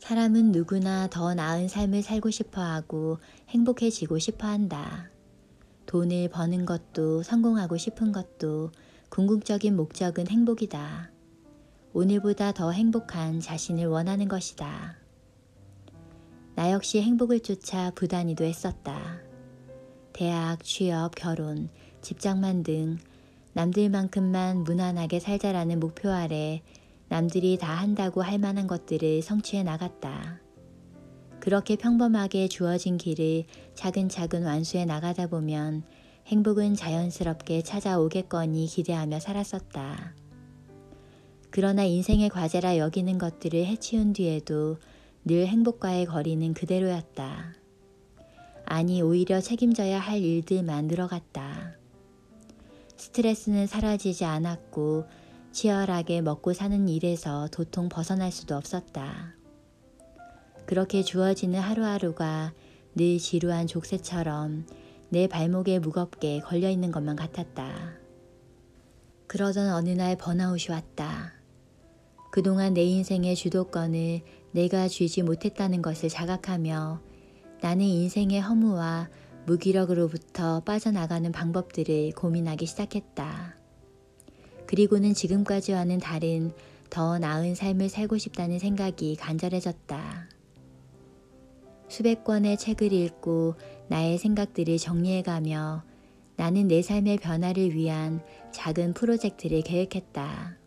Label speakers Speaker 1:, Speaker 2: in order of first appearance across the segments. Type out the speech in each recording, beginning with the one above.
Speaker 1: 사람은 누구나 더 나은 삶을 살고 싶어 하고 행복해지고 싶어 한다. 돈을 버는 것도 성공하고 싶은 것도 궁극적인 목적은 행복이다. 오늘보다 더 행복한 자신을 원하는 것이다. 나 역시 행복을 쫓아 부단히도 했었다. 대학, 취업, 결혼, 직장만 등 남들만큼만 무난하게 살자라는 목표 아래 남들이 다 한다고 할 만한 것들을 성취해 나갔다. 그렇게 평범하게 주어진 길을 차근차근 완수해 나가다 보면 행복은 자연스럽게 찾아오겠거니 기대하며 살았었다. 그러나 인생의 과제라 여기는 것들을 해치운 뒤에도 늘 행복과의 거리는 그대로였다. 아니, 오히려 책임져야 할 일들만 늘어갔다. 스트레스는 사라지지 않았고 치열하게 먹고 사는 일에서 도통 벗어날 수도 없었다. 그렇게 주어지는 하루하루가 늘 지루한 족쇄처럼 내 발목에 무겁게 걸려있는 것만 같았다. 그러던 어느 날 번아웃이 왔다. 그동안 내 인생의 주도권을 내가 쥐지 못했다는 것을 자각하며 나는 인생의 허무와 무기력으로부터 빠져나가는 방법들을 고민하기 시작했다. 그리고는 지금까지와는 다른 더 나은 삶을 살고 싶다는 생각이 간절해졌다. 수백 권의 책을 읽고 나의 생각들을 정리해가며 나는 내 삶의 변화를 위한 작은 프로젝트를 계획했다.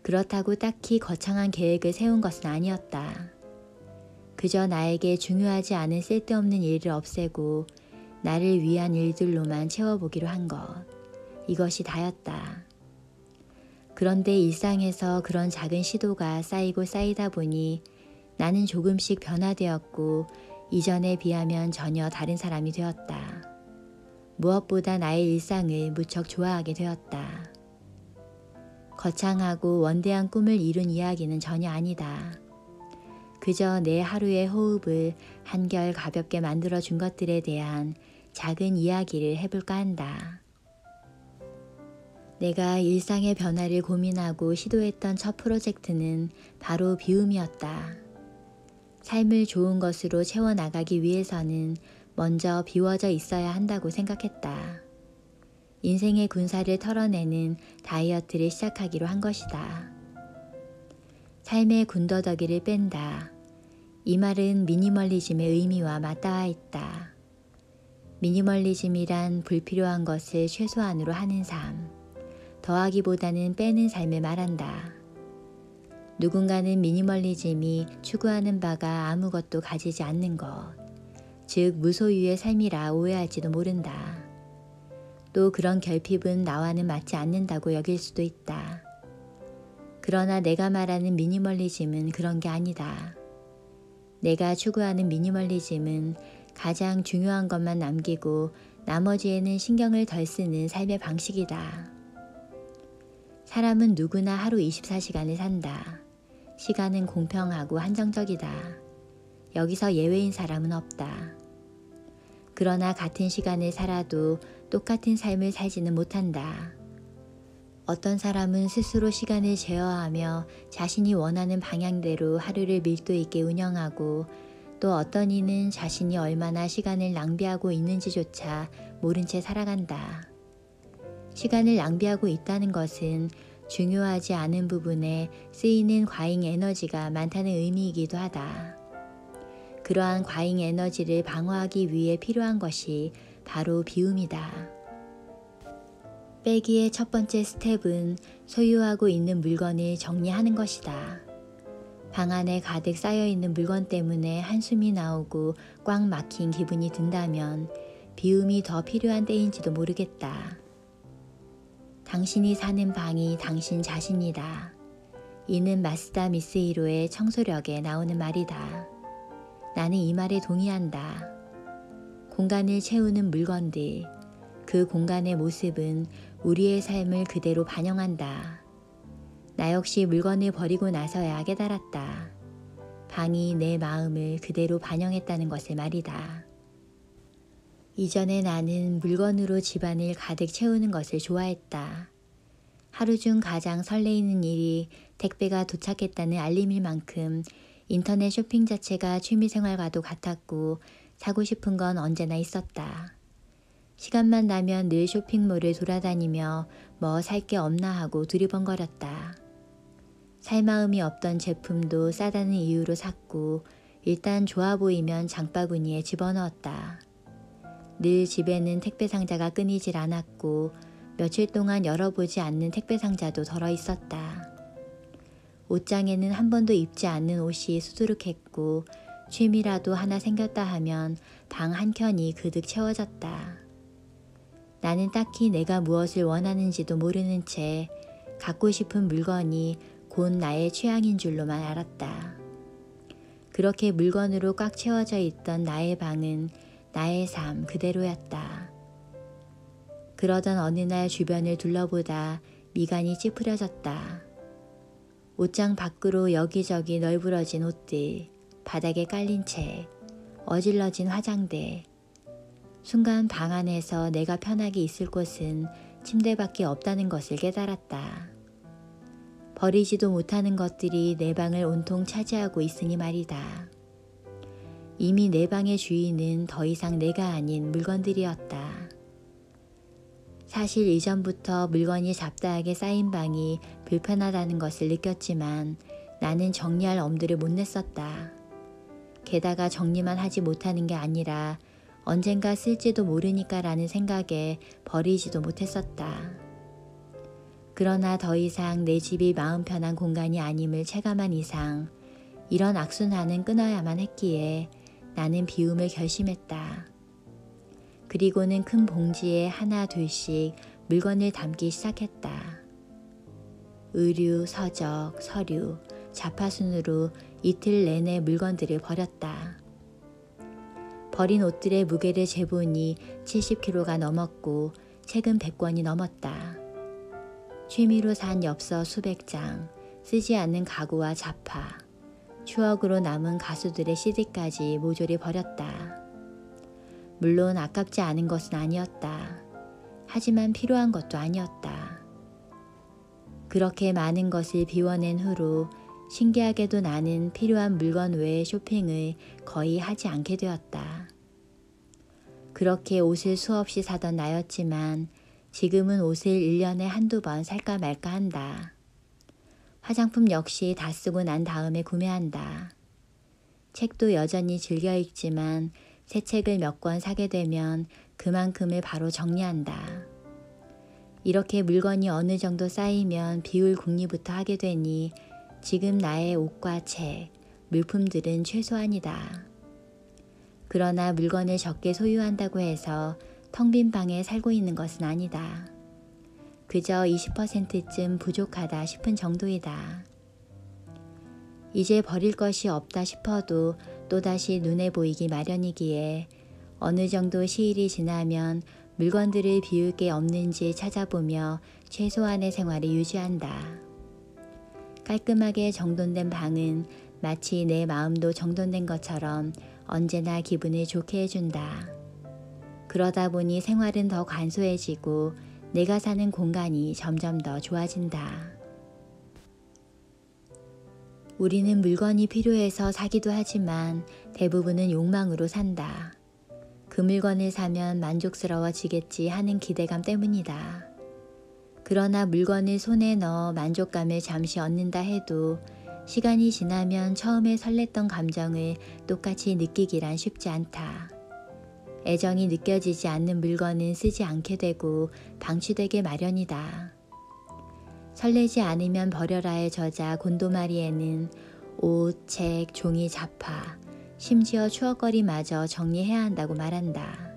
Speaker 1: 그렇다고 딱히 거창한 계획을 세운 것은 아니었다. 그저 나에게 중요하지 않은 쓸데없는 일을 없애고 나를 위한 일들로만 채워보기로 한 것. 이것이 다였다. 그런데 일상에서 그런 작은 시도가 쌓이고 쌓이다 보니 나는 조금씩 변화되었고 이전에 비하면 전혀 다른 사람이 되었다. 무엇보다 나의 일상을 무척 좋아하게 되었다. 거창하고 원대한 꿈을 이룬 이야기는 전혀 아니다. 그저 내 하루의 호흡을 한결 가볍게 만들어준 것들에 대한 작은 이야기를 해볼까 한다. 내가 일상의 변화를 고민하고 시도했던 첫 프로젝트는 바로 비움이었다. 삶을 좋은 것으로 채워나가기 위해서는 먼저 비워져 있어야 한다고 생각했다. 인생의 군사를 털어내는 다이어트를 시작하기로 한 것이다. 삶의 군더더기를 뺀다. 이 말은 미니멀리즘의 의미와 맞닿아 있다. 미니멀리즘이란 불필요한 것을 최소한으로 하는 삶, 더하기보다는 빼는 삶을 말한다. 누군가는 미니멀리즘이 추구하는 바가 아무것도 가지지 않는 것, 즉 무소유의 삶이라 오해할지도 모른다. 또 그런 결핍은 나와는 맞지 않는다고 여길 수도 있다. 그러나 내가 말하는 미니멀리즘은 그런 게 아니다. 내가 추구하는 미니멀리즘은 가장 중요한 것만 남기고 나머지에는 신경을 덜 쓰는 삶의 방식이다. 사람은 누구나 하루 24시간을 산다. 시간은 공평하고 한정적이다. 여기서 예외인 사람은 없다. 그러나 같은 시간을 살아도 똑같은 삶을 살지는 못한다. 어떤 사람은 스스로 시간을 제어하며 자신이 원하는 방향대로 하루를 밀도 있게 운영하고 또 어떤 이는 자신이 얼마나 시간을 낭비하고 있는지조차 모른 채 살아간다. 시간을 낭비하고 있다는 것은 중요하지 않은 부분에 쓰이는 과잉 에너지가 많다는 의미이기도 하다. 그러한 과잉 에너지를 방어하기 위해 필요한 것이 바로 비움이다. 빼기의 첫 번째 스텝은 소유하고 있는 물건을 정리하는 것이다. 방 안에 가득 쌓여있는 물건 때문에 한숨이 나오고 꽉 막힌 기분이 든다면 비움이 더 필요한 때인지도 모르겠다. 당신이 사는 방이 당신 자신이다. 이는 마스다 미스히로의 청소력에 나오는 말이다. 나는 이 말에 동의한다. 공간을 채우는 물건들, 그 공간의 모습은 우리의 삶을 그대로 반영한다. 나 역시 물건을 버리고 나서야 깨달았다. 방이 내 마음을 그대로 반영했다는 것을 말이다. 이전에 나는 물건으로 집안을 가득 채우는 것을 좋아했다. 하루 중 가장 설레이는 일이 택배가 도착했다는 알림일 만큼 인터넷 쇼핑 자체가 취미생활과도 같았고 사고 싶은 건 언제나 있었다. 시간만 나면 늘 쇼핑몰을 돌아다니며 뭐 살 게 없나 하고 두리번거렸다. 살 마음이 없던 제품도 싸다는 이유로 샀고 일단 좋아 보이면 장바구니에 집어넣었다. 늘 집에는 택배 상자가 끊이질 않았고 며칠 동안 열어보지 않는 택배 상자도 덜어 있었다. 옷장에는 한 번도 입지 않는 옷이 수두룩했고 취미라도 하나 생겼다 하면 방 한켠이 그득 채워졌다. 나는 딱히 내가 무엇을 원하는지도 모르는 채 갖고 싶은 물건이 곧 나의 취향인 줄로만 알았다. 그렇게 물건으로 꽉 채워져 있던 나의 방은 나의 삶 그대로였다. 그러던 어느 날 주변을 둘러보다 미간이 찌푸려졌다. 옷장 밖으로 여기저기 널브러진 옷들, 바닥에 깔린 책, 어질러진 화장대. 순간 방 안에서 내가 편하게 있을 곳은 침대밖에 없다는 것을 깨달았다. 버리지도 못하는 것들이 내 방을 온통 차지하고 있으니 말이다. 이미 내 방의 주인은 더 이상 내가 아닌 물건들이었다. 사실 이전부터 물건이 잡다하게 쌓인 방이 불편하다는 것을 느꼈지만 나는 정리할 엄두를 못 냈었다. 게다가 정리만 하지 못하는 게 아니라 언젠가 쓸지도 모르니까라는 생각에 버리지도 못했었다. 그러나 더 이상 내 집이 마음 편한 공간이 아님을 체감한 이상 이런 악순환은 끊어야만 했기에 나는 비움을 결심했다. 그리고는 큰 봉지에 하나 둘씩 물건을 담기 시작했다. 의류, 서적, 서류, 자파순으로 이틀 내내 물건들을 버렸다. 버린 옷들의 무게를 재보니 70kg가 넘었고 책은 100권이 넘었다. 취미로 산 엽서 수백 장, 쓰지 않는 가구와 자파, 추억으로 남은 가수들의 CD까지 모조리 버렸다. 물론 아깝지 않은 것은 아니었다. 하지만 필요한 것도 아니었다. 그렇게 많은 것을 비워낸 후로 신기하게도 나는 필요한 물건 외의 쇼핑을 거의 하지 않게 되었다. 그렇게 옷을 수없이 사던 나였지만 지금은 옷을 1년에 한두 번 살까 말까 한다. 화장품 역시 다 쓰고 난 다음에 구매한다. 책도 여전히 즐겨 읽지만 새 책을 몇 권 사게 되면 그만큼을 바로 정리한다. 이렇게 물건이 어느 정도 쌓이면 비울 궁리부터 하게 되니 지금 나의 옷과 책, 물품들은 최소한이다. 그러나 물건을 적게 소유한다고 해서 텅 빈 방에 살고 있는 것은 아니다. 그저 20%쯤 부족하다 싶은 정도이다. 이제 버릴 것이 없다 싶어도 또다시 눈에 보이기 마련이기에 어느 정도 시일이 지나면 물건들을 비울 게 없는지 찾아보며 최소한의 생활을 유지한다. 깔끔하게 정돈된 방은 마치 내 마음도 정돈된 것처럼 언제나 기분을 좋게 해준다. 그러다 보니 생활은 더 간소해지고 내가 사는 공간이 점점 더 좋아진다. 우리는 물건이 필요해서 사기도 하지만 대부분은 욕망으로 산다. 그 물건을 사면 만족스러워지겠지 하는 기대감 때문이다. 그러나 물건을 손에 넣어 만족감을 잠시 얻는다 해도 시간이 지나면 처음에 설렜던 감정을 똑같이 느끼기란 쉽지 않다. 애정이 느껴지지 않는 물건은 쓰지 않게 되고 방치되게 마련이다. 설레지 않으면 버려라의 저자 곤도마리에는 옷, 책, 종이, 자파, 심지어 추억거리마저 정리해야 한다고 말한다.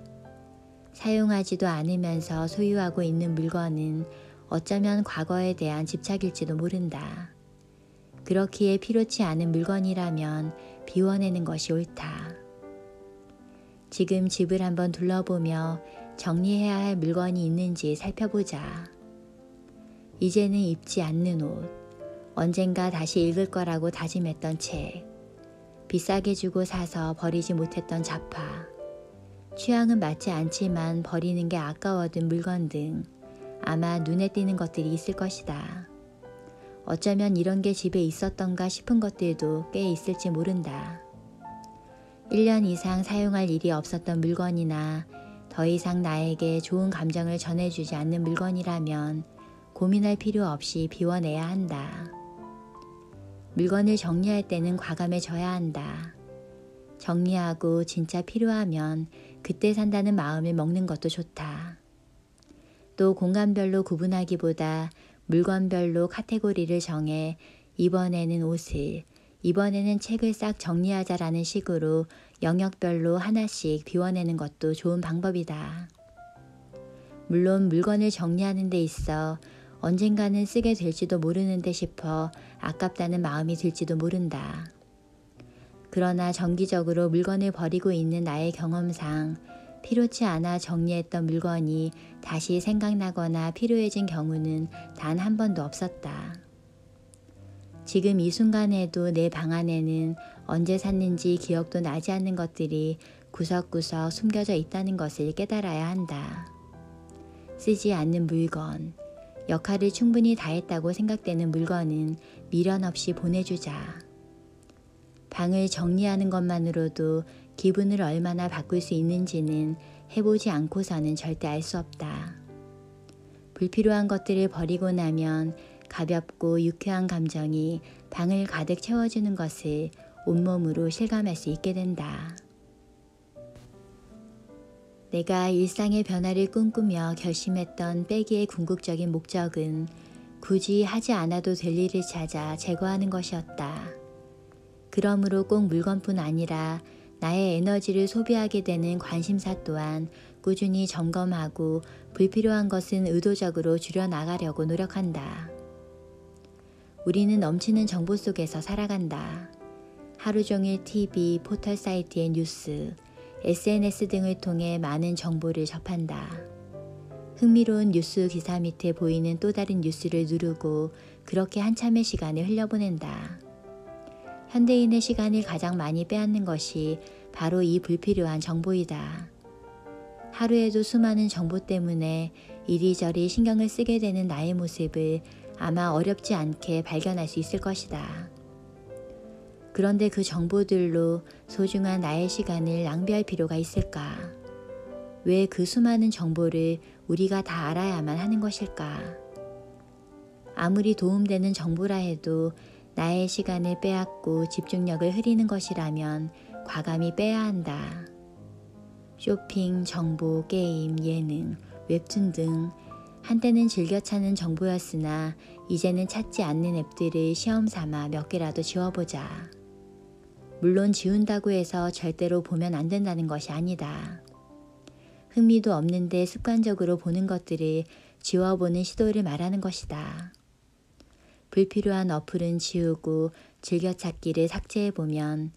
Speaker 1: 사용하지도 않으면서 소유하고 있는 물건은 어쩌면 과거에 대한 집착일지도 모른다. 그렇기에 필요치 않은 물건이라면 비워내는 것이 옳다. 지금 집을 한번 둘러보며 정리해야 할 물건이 있는지 살펴보자. 이제는 입지 않는 옷, 언젠가 다시 읽을 거라고 다짐했던 책, 비싸게 주고 사서 버리지 못했던 자파, 취향은 맞지 않지만 버리는 게 아까워둔 물건 등 아마 눈에 띄는 것들이 있을 것이다. 어쩌면 이런 게 집에 있었던가 싶은 것들도 꽤 있을지 모른다. 1년 이상 사용할 일이 없었던 물건이나 더 이상 나에게 좋은 감정을 전해주지 않는 물건이라면 고민할 필요 없이 비워내야 한다. 물건을 정리할 때는 과감해져야 한다. 정리하고 진짜 필요하면 그때 산다는 마음을 먹는 것도 좋다. 또 공간별로 구분하기보다 물건별로 카테고리를 정해 이번에는 옷을, 이번에는 책을 싹 정리하자라는 식으로 영역별로 하나씩 비워내는 것도 좋은 방법이다. 물론 물건을 정리하는 데 있어 언젠가는 쓰게 될지도 모르는데 싶어 아깝다는 마음이 들지도 모른다. 그러나 정기적으로 물건을 버리고 있는 나의 경험상 필요치 않아 정리했던 물건이 다시 생각나거나 필요해진 경우는 단 한 번도 없었다. 지금 이 순간에도 내 방 안에는 언제 샀는지 기억도 나지 않는 것들이 구석구석 숨겨져 있다는 것을 깨달아야 한다. 쓰지 않는 물건, 역할을 충분히 다했다고 생각되는 물건은 미련 없이 보내주자. 방을 정리하는 것만으로도 기분을 얼마나 바꿀 수 있는지는 해보지 않고서는 절대 알 수 없다. 불필요한 것들을 버리고 나면 가볍고 유쾌한 감정이 방을 가득 채워주는 것을 온몸으로 실감할 수 있게 된다. 내가 일상의 변화를 꿈꾸며 결심했던 빼기의 궁극적인 목적은 굳이 하지 않아도 될 일을 찾아 제거하는 것이었다. 그러므로 꼭 물건뿐 아니라 나의 에너지를 소비하게 되는 관심사 또한 꾸준히 점검하고 불필요한 것은 의도적으로 줄여나가려고 노력한다. 우리는 넘치는 정보 속에서 살아간다. 하루 종일 TV, 포털 사이트의 뉴스, SNS 등을 통해 많은 정보를 접한다. 흥미로운 뉴스 기사 밑에 보이는 또 다른 뉴스를 누르고 그렇게 한참의 시간을 흘려보낸다. 현대인의 시간을 가장 많이 빼앗는 것이 바로 이 불필요한 정보이다. 하루에도 수많은 정보 때문에 이리저리 신경을 쓰게 되는 나의 모습을 아마 어렵지 않게 발견할 수 있을 것이다. 그런데 그 정보들로 소중한 나의 시간을 낭비할 필요가 있을까? 왜 그 수많은 정보를 우리가 다 알아야만 하는 것일까? 아무리 도움되는 정보라 해도 나의 시간을 빼앗고 집중력을 흐리는 것이라면 과감히 빼야 한다. 쇼핑, 정보, 게임, 예능, 웹툰 등 한때는 즐겨 찾는 정보였으나 이제는 찾지 않는 앱들을 시험 삼아 몇 개라도 지워보자. 물론 지운다고 해서 절대로 보면 안 된다는 것이 아니다. 흥미도 없는데 습관적으로 보는 것들을 지워보는 시도를 말하는 것이다. 불필요한 어플은 지우고 즐겨찾기를 삭제해보면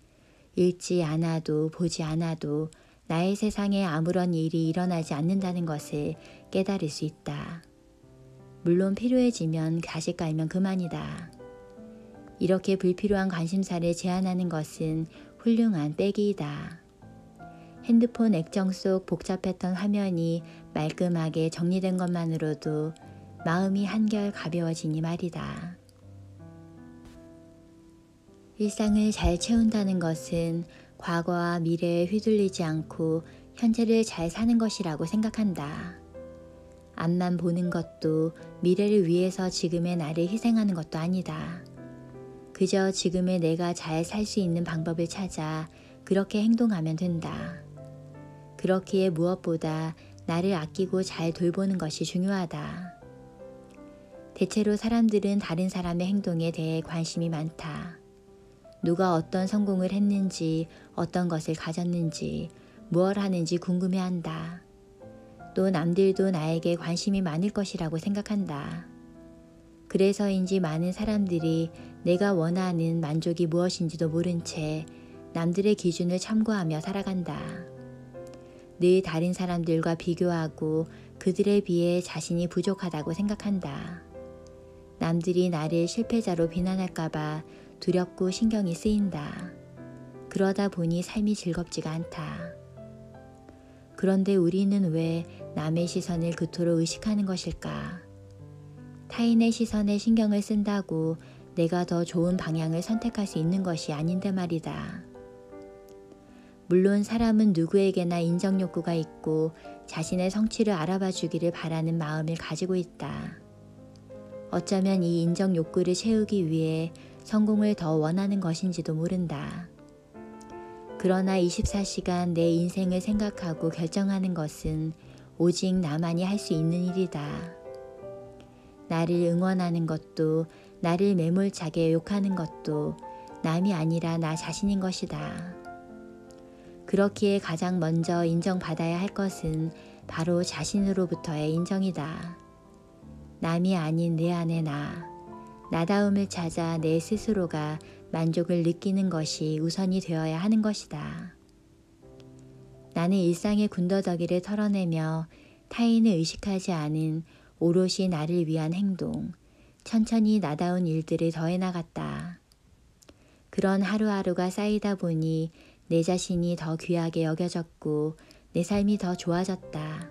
Speaker 1: 읽지 않아도 보지 않아도 나의 세상에 아무런 일이 일어나지 않는다는 것을 깨달을 수 있다. 물론 필요해지면 다시 깔면 그만이다. 이렇게 불필요한 관심사를 제한하는 것은 훌륭한 빼기이다. 핸드폰 액정 속 복잡했던 화면이 말끔하게 정리된 것만으로도 마음이 한결 가벼워지니 말이다. 일상을 잘 채운다는 것은 과거와 미래에 휘둘리지 않고 현재를 잘 사는 것이라고 생각한다. 앞만 보는 것도 미래를 위해서 지금의 나를 희생하는 것도 아니다. 그저 지금의 내가 잘 살 수 있는 방법을 찾아 그렇게 행동하면 된다. 그렇기에 무엇보다 나를 아끼고 잘 돌보는 것이 중요하다. 대체로 사람들은 다른 사람의 행동에 대해 관심이 많다. 누가 어떤 성공을 했는지, 어떤 것을 가졌는지, 무엇 하는지 궁금해한다. 또 남들도 나에게 관심이 많을 것이라고 생각한다. 그래서인지 많은 사람들이 내가 원하는 만족이 무엇인지도 모른 채 남들의 기준을 참고하며 살아간다. 늘 다른 사람들과 비교하고 그들에 비해 자신이 부족하다고 생각한다. 남들이 나를 실패자로 비난할까봐 두렵고 신경이 쓰인다. 그러다 보니 삶이 즐겁지가 않다. 그런데 우리는 왜 남의 시선을 그토록 의식하는 것일까? 타인의 시선에 신경을 쓴다고 내가 더 좋은 방향을 선택할 수 있는 것이 아닌데 말이다. 물론 사람은 누구에게나 인정 욕구가 있고 자신의 성취를 알아봐 주기를 바라는 마음을 가지고 있다. 어쩌면 이 인정 욕구를 채우기 위해 성공을 더 원하는 것인지도 모른다. 그러나 24시간 내 인생을 생각하고 결정하는 것은 오직 나만이 할 수 있는 일이다. 나를 응원하는 것도, 나를 매몰차게 욕하는 것도 남이 아니라 나 자신인 것이다. 그렇기에 가장 먼저 인정받아야 할 것은 바로 자신으로부터의 인정이다. 남이 아닌 내 안의 나다움을 찾아 내 스스로가 만족을 느끼는 것이 우선이 되어야 하는 것이다. 나는 일상의 군더더기를 털어내며 타인을 의식하지 않은 오롯이 나를 위한 행동, 천천히 나다운 일들을 더해나갔다. 그런 하루하루가 쌓이다 보니 내 자신이 더 귀하게 여겨졌고 내 삶이 더 좋아졌다.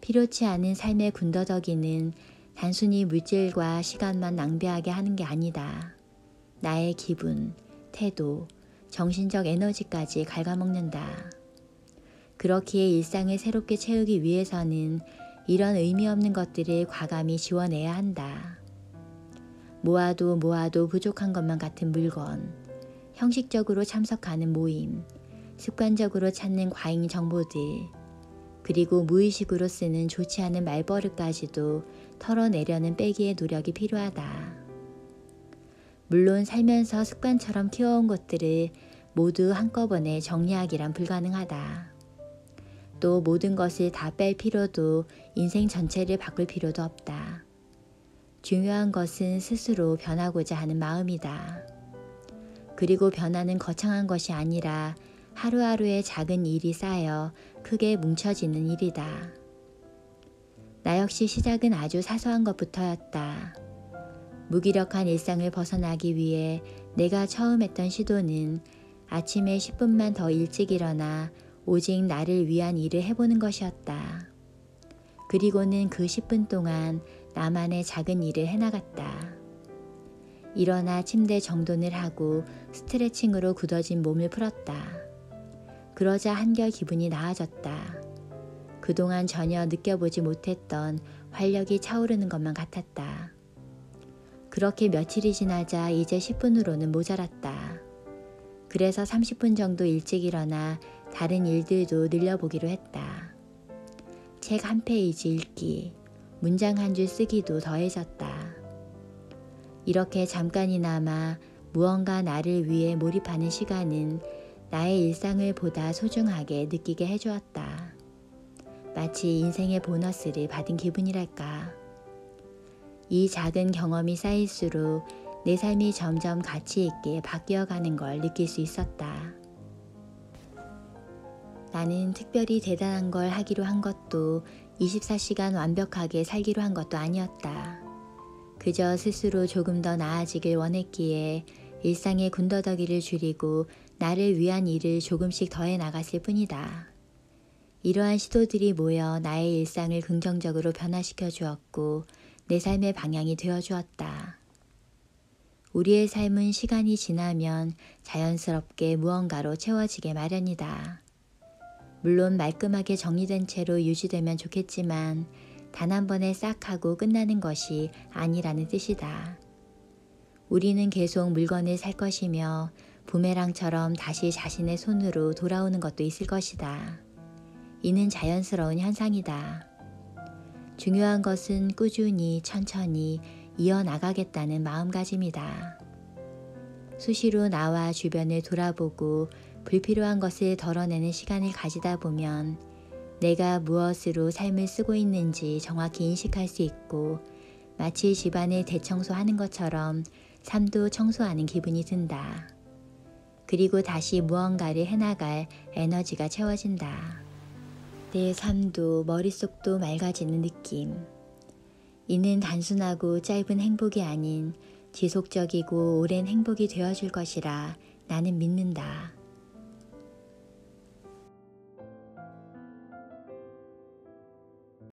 Speaker 1: 필요치 않은 삶의 군더더기는 단순히 물질과 시간만 낭비하게 하는 게 아니다. 나의 기분, 태도, 정신적 에너지까지 갉아먹는다. 그렇기에 일상을 새롭게 채우기 위해서는 이런 의미 없는 것들을 과감히 지워내야 한다. 모아도 부족한 것만 같은 물건, 형식적으로 참석하는 모임, 습관적으로 찾는 과잉 정보들, 그리고 무의식으로 쓰는 좋지 않은 말버릇까지도 털어내려는 빼기의 노력이 필요하다. 물론 살면서 습관처럼 키워온 것들을 모두 한꺼번에 정리하기란 불가능하다. 또 모든 것을 다 뺄 필요도 인생 전체를 바꿀 필요도 없다. 중요한 것은 스스로 변하고자 하는 마음이다. 그리고 변화는 거창한 것이 아니라 하루하루의 작은 일이 쌓여 크게 뭉쳐지는 일이다. 나 역시 시작은 아주 사소한 것부터였다. 무기력한 일상을 벗어나기 위해 내가 처음 했던 시도는 아침에 10분만 더 일찍 일어나 오직 나를 위한 일을 해보는 것이었다. 그리고는 그 10분 동안 나만의 작은 일을 해나갔다. 일어나 침대 정돈을 하고 스트레칭으로 굳어진 몸을 풀었다. 그러자 한결 기분이 나아졌다. 그동안 전혀 느껴보지 못했던 활력이 차오르는 것만 같았다. 그렇게 며칠이 지나자 이제 10분으로는 모자랐다. 그래서 30분 정도 일찍 일어나 다른 일들도 늘려보기로 했다. 책 한 페이지 읽기, 문장 한 줄 쓰기도 더해졌다. 이렇게 잠깐이나마 무언가 나를 위해 몰입하는 시간은 나의 일상을 보다 소중하게 느끼게 해주었다. 마치 인생의 보너스를 받은 기분이랄까. 이 작은 경험이 쌓일수록 내 삶이 점점 가치 있게 바뀌어가는 걸 느낄 수 있었다. 나는 특별히 대단한 걸 하기로 한 것도 24시간 완벽하게 살기로 한 것도 아니었다. 그저 스스로 조금 더 나아지길 원했기에 일상의 군더더기를 줄이고 나를 위한 일을 조금씩 더해 나갔을 뿐이다. 이러한 시도들이 모여 나의 일상을 긍정적으로 변화시켜 주었고 내 삶의 방향이 되어 주었다. 우리의 삶은 시간이 지나면 자연스럽게 무언가로 채워지게 마련이다. 물론 말끔하게 정리된 채로 유지되면 좋겠지만 단 한 번에 싹 하고 끝나는 것이 아니라는 뜻이다. 우리는 계속 물건을 살 것이며 부메랑처럼 다시 자신의 손으로 돌아오는 것도 있을 것이다. 이는 자연스러운 현상이다. 중요한 것은 꾸준히 천천히 이어나가겠다는 마음가짐이다. 수시로 나와 주변을 돌아보고 불필요한 것을 덜어내는 시간을 가지다 보면 내가 무엇으로 삶을 쓰고 있는지 정확히 인식할 수 있고 마치 집안을 대청소하는 것처럼 삶도 청소하는 기분이 든다. 그리고 다시 무언가를 해나갈 에너지가 채워진다. 내 삶도 머릿속도 맑아지는 느낌. 이는 단순하고 짧은 행복이 아닌 지속적이고 오랜 행복이 되어줄 것이라 나는 믿는다.